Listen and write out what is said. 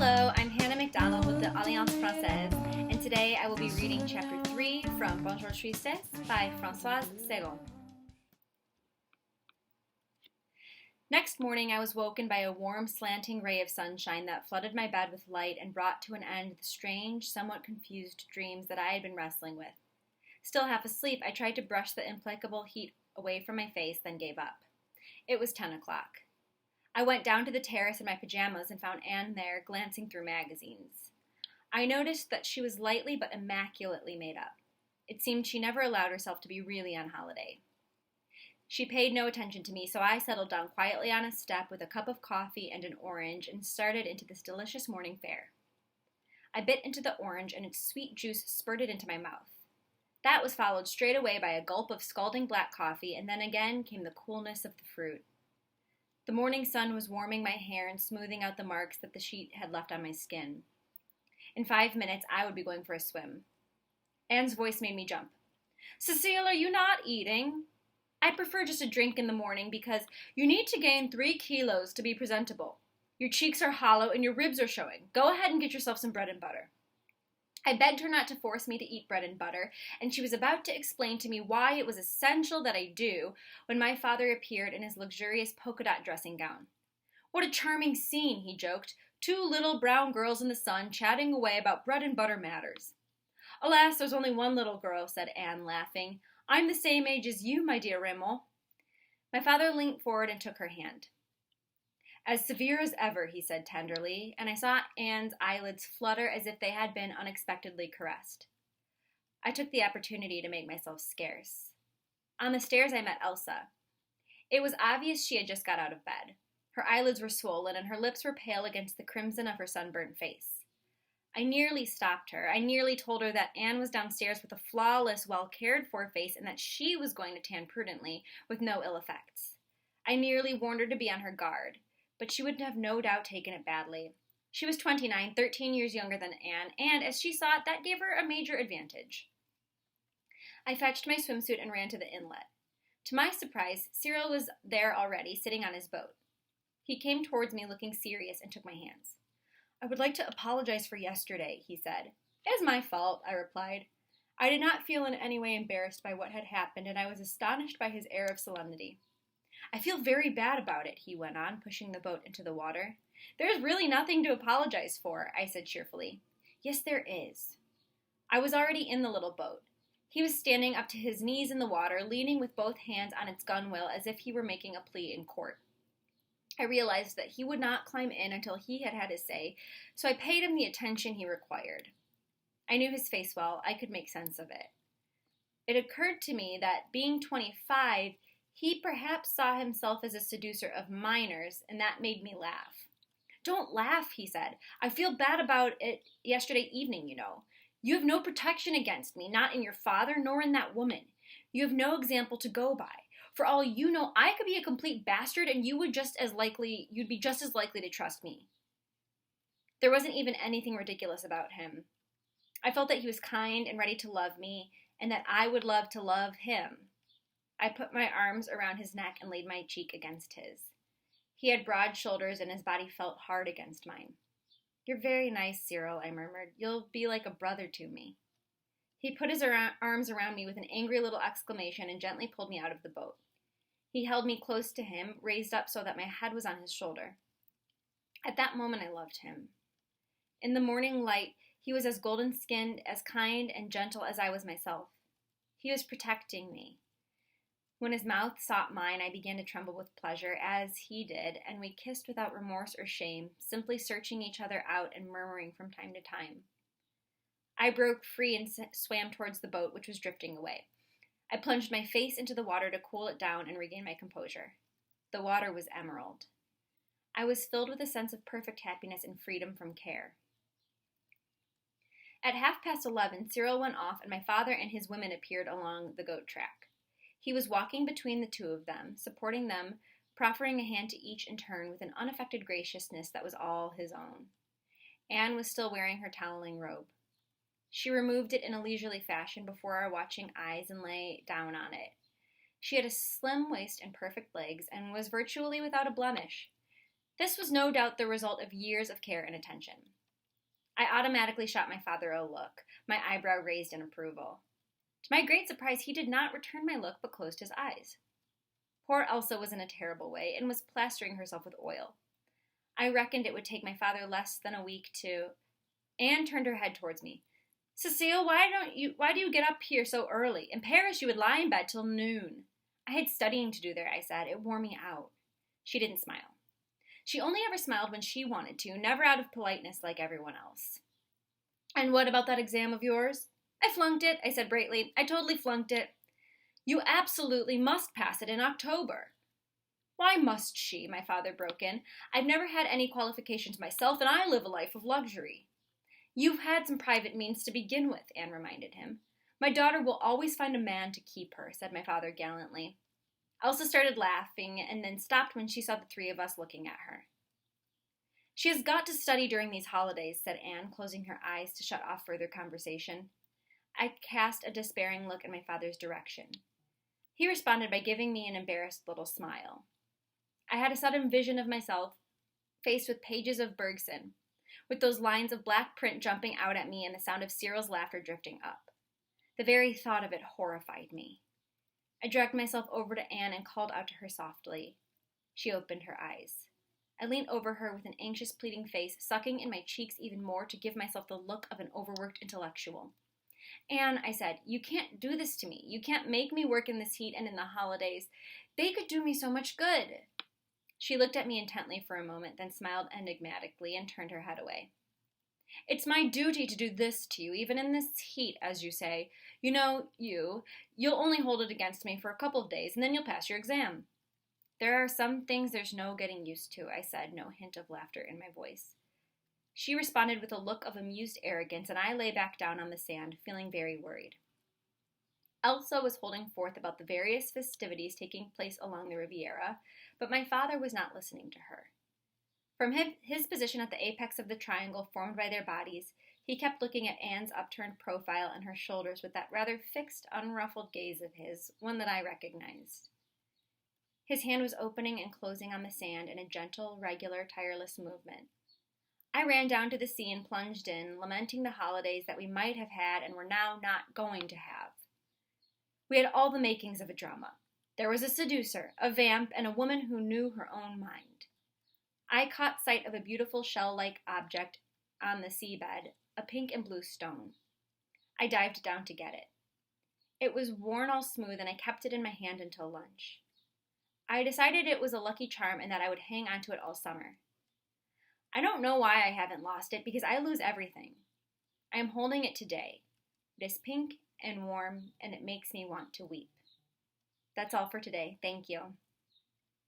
Hello, I'm Hannah McDonald with the Alliance Française, and today I will be reading Chapter 3 from Bonjour Tristesse by Françoise Sagan. Next morning I was woken by a warm, slanting ray of sunshine that flooded my bed with light and brought to an end the strange, somewhat confused dreams that I had been wrestling with. Still half asleep, I tried to brush the implacable heat away from my face, then gave up. It was 10 o'clock. I went down to the terrace in my pajamas and found Anne there, glancing through magazines. I noticed that she was lightly but immaculately made up. It seemed she never allowed herself to be really on holiday. She paid no attention to me, so I settled down quietly on a step with a cup of coffee and an orange and started into this delicious morning fare. I bit into the orange and its sweet juice spurted into my mouth. That was followed straight away by a gulp of scalding black coffee, and then again came the coolness of the fruit. The morning sun was warming my hair and smoothing out the marks that the sheet had left on my skin. In 5 minutes, I would be going for a swim. Anne's voice made me jump. "Cecile, are you not eating? I prefer just a drink in the morning because you need to gain 3 kilos to be presentable. Your cheeks are hollow and your ribs are showing. Go ahead and get yourself some bread and butter." I begged her not to force me to eat bread and butter, and she was about to explain to me why it was essential that I do when my father appeared in his luxurious polka-dot dressing gown. "What a charming scene," he joked. 2 little brown girls in the sun chatting away about bread and butter matters." "Alas, there's only one little girl," said Anne, laughing. "I'm the same age as you, my dear Raymond." My father leaned forward and took her hand. "As severe as ever," he said tenderly, and I saw Anne's eyelids flutter as if they had been unexpectedly caressed. I took the opportunity to make myself scarce. On the stairs I met Elsa. It was obvious she had just got out of bed. Her eyelids were swollen and her lips were pale against the crimson of her sunburnt face. I nearly stopped her. I nearly told her that Anne was downstairs with a flawless, well-cared-for face and that she was going to tan prudently, with no ill effects. I nearly warned her to be on her guard, but she would have no doubt taken it badly. She was 29, 13 years younger than Anne, and as she saw it, that gave her a major advantage. I fetched my swimsuit and ran to the inlet. To my surprise, Cyril was there already, sitting on his boat. He came towards me looking serious and took my hands. "I would like to apologize for yesterday," he said. "It is my fault," I replied. I did not feel in any way embarrassed by what had happened, and I was astonished by his air of solemnity. "I feel very bad about it," he went on, pushing the boat into the water. "There is really nothing to apologize for," I said cheerfully. "Yes, there is." I was already in the little boat. He was standing up to his knees in the water, leaning with both hands on its gunwale as if he were making a plea in court. I realized that he would not climb in until he had had his say, so I paid him the attention he required. I knew his face well. I could make sense of it. It occurred to me that, being 25, he perhaps saw himself as a seducer of minors, and that made me laugh. "Don't laugh," he said. "I feel bad about it yesterday evening, you know. You have no protection against me, not in your father, nor in that woman. You have no example to go by. For all you know, I could be a complete bastard, and you'd be just as likely to trust me." There wasn't even anything ridiculous about him. I felt that he was kind and ready to love me, and that I would love to love him. I put my arms around his neck and laid my cheek against his. He had broad shoulders, and his body felt hard against mine. "You're very nice, Cyril," I murmured. "You'll be like a brother to me." He put his arms around me with an angry little exclamation and gently pulled me out of the boat. He held me close to him, raised up so that my head was on his shoulder. At that moment I loved him. In the morning light, he was as golden-skinned, as kind and gentle as I was myself. He was protecting me. When his mouth sought mine, I began to tremble with pleasure, as he did, and we kissed without remorse or shame, simply searching each other out and murmuring from time to time. I broke free and swam towards the boat, which was drifting away. I plunged my face into the water to cool it down and regain my composure. The water was emerald. I was filled with a sense of perfect happiness and freedom from care. At 11:30, Cyril went off, and my father and his women appeared along the goat track. He was walking between the two of them, supporting them, proffering a hand to each in turn with an unaffected graciousness that was all his own. Anne was still wearing her toweling robe. She removed it in a leisurely fashion before our watching eyes and lay down on it. She had a slim waist and perfect legs, and was virtually without a blemish. This was no doubt the result of years of care and attention. I automatically shot my father a look, my eyebrow raised in approval. To my great surprise, he did not return my look but closed his eyes. Poor Elsa was in a terrible way and was plastering herself with oil. I reckoned it would take my father less than a week to... Anne turned her head towards me. Cecile, why do you get up here so early? In Paris you would lie in bed till noon. I had studying to do there, I said. It wore me out. She didn't smile. She only ever smiled when she wanted to, never out of politeness like everyone else. And what about that exam of yours? I flunked it, I said brightly. I totally flunked it. You absolutely must pass it in October. Why must she? My father broke in. I've never had any qualifications myself, and I live a life of luxury. You've had some private means to begin with, Anne reminded him. My daughter will always find a man to keep her, said my father gallantly. Elsa started laughing and then stopped when she saw the three of us looking at her. She has got to study during these holidays, said Anne, closing her eyes to shut off further conversation. I cast a despairing look in my father's direction. He responded by giving me an embarrassed little smile. I had a sudden vision of myself faced with pages of Bergson, with those lines of black print jumping out at me and the sound of Cyril's laughter drifting up. The very thought of it horrified me. I dragged myself over to Anne and called out to her softly. She opened her eyes. I leaned over her with an anxious, pleading face, sucking in my cheeks even more to give myself the look of an overworked intellectual. Anne, I said, you can't do this to me. You can't make me work in this heat and in the holidays. They could do me so much good. She looked at me intently for a moment, then smiled enigmatically and turned her head away. It's my duty to do this to you, even in this heat, as you say. You know, you'll only hold it against me for a couple of days, and then you'll pass your exam. There are some things there's no getting used to, I said, no hint of laughter in my voice. She responded with a look of amused arrogance, and I lay back down on the sand, feeling very worried. Elsa was holding forth about the various festivities taking place along the Riviera, but my father was not listening to her. From his position at the apex of the triangle formed by their bodies, he kept looking at Anne's upturned profile and her shoulders with that rather fixed, unruffled gaze of his, one that I recognized. His hand was opening and closing on the sand in a gentle, regular, tireless movement. I ran down to the sea and plunged in, lamenting the holidays that we might have had and were now not going to have. We had all the makings of a drama. There was a seducer, a vamp, and a woman who knew her own mind. I caught sight of a beautiful shell-like object on the seabed, a pink and blue stone. I dived down to get it. It was worn all smooth, and I kept it in my hand until lunch. I decided it was a lucky charm and that I would hang on to it all summer. I don't know why I haven't lost it, because I lose everything. I am holding it today. It is pink and warm, and it makes me want to weep. That's all for today. Thank you.